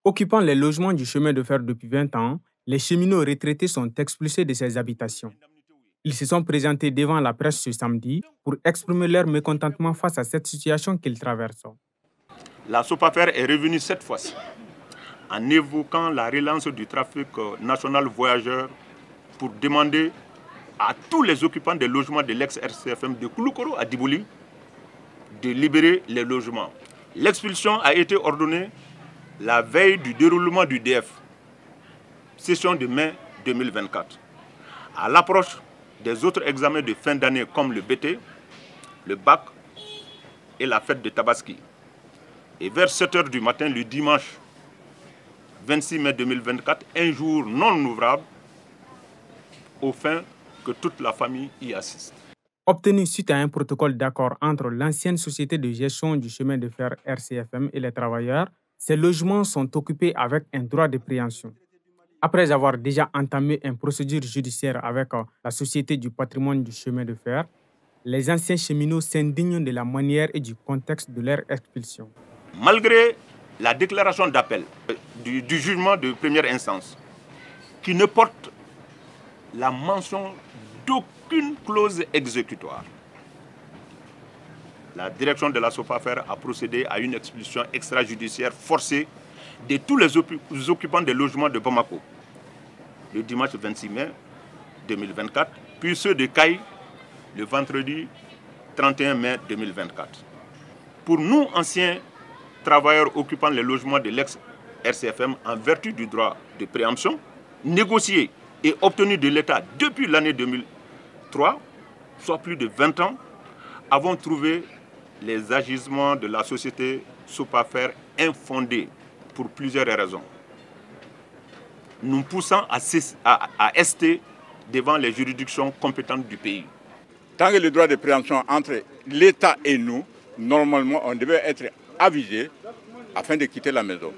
Occupant les logements du chemin de fer depuis 20 ans, les cheminots retraités sont expulsés de ces habitations. Ils se sont présentés devant la presse ce samedi pour exprimer leur mécontentement face à cette situation qu'ils traversent. La SOPAFER est revenue cette fois-ci en évoquant la relance du trafic national voyageur pour demander à tous les occupants des logements de l'ex-RCFM de Kouloukoro à Dibouli de libérer les logements. L'expulsion a été ordonnée la veille du déroulement du DF, session de mai 2024. À l'approche des autres examens de fin d'année comme le BT, le bac et la fête de Tabaski. Et vers 7 h du matin, le dimanche 26 mai 2024, un jour non ouvrable, au fin que toute la famille y assiste. Obtenu suite à un protocole d'accord entre l'ancienne société de gestion du chemin de fer RCFM et les travailleurs, ces logements sont occupés avec un droit de préemption. Après avoir déjà entamé une procédure judiciaire avec la Société du patrimoine du chemin de fer, les anciens cheminots s'indignent de la manière et du contexte de leur expulsion. Malgré la déclaration d'appel du jugement de première instance, qui ne porte la mention d'aucune clause exécutoire, la direction de la SOPAFER a procédé à une expulsion extrajudiciaire forcée de tous les occupants des logements de Bamako le dimanche 26 mai 2024, puis ceux de Caille le vendredi 31 mai 2024. Pour nous, anciens travailleurs occupant les logements de l'ex-RCFM en vertu du droit de préemption, négocié et obtenu de l'État depuis l'année 2003, soit plus de 20 ans, avons trouvé les agissements de la société SOPAFER infondés pour plusieurs raisons, nous poussant à ester devant les juridictions compétentes du pays. Tant que le droit de préemption entre l'État et nous, normalement, on devait être avisé afin de quitter la maison.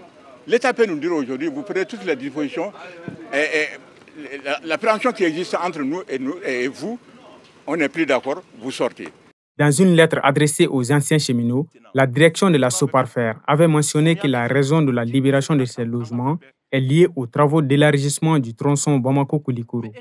L'État peut nous dire aujourd'hui, vous prenez toutes les dispositions, la préemption qui existe entre nous et vous, on n'est plus d'accord, vous sortez. Dans une lettre adressée aux anciens cheminots, la direction de la SOPAFER avait mentionné que la raison de la libération de ces logements est liée aux travaux d'élargissement du tronçon Bamako-Koulikoro.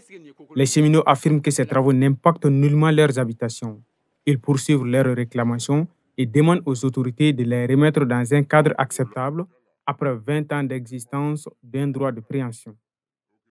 Les cheminots affirment que ces travaux n'impactent nullement leurs habitations. Ils poursuivent leurs réclamations et demandent aux autorités de les remettre dans un cadre acceptable après 20 ans d'existence d'un droit de préemption.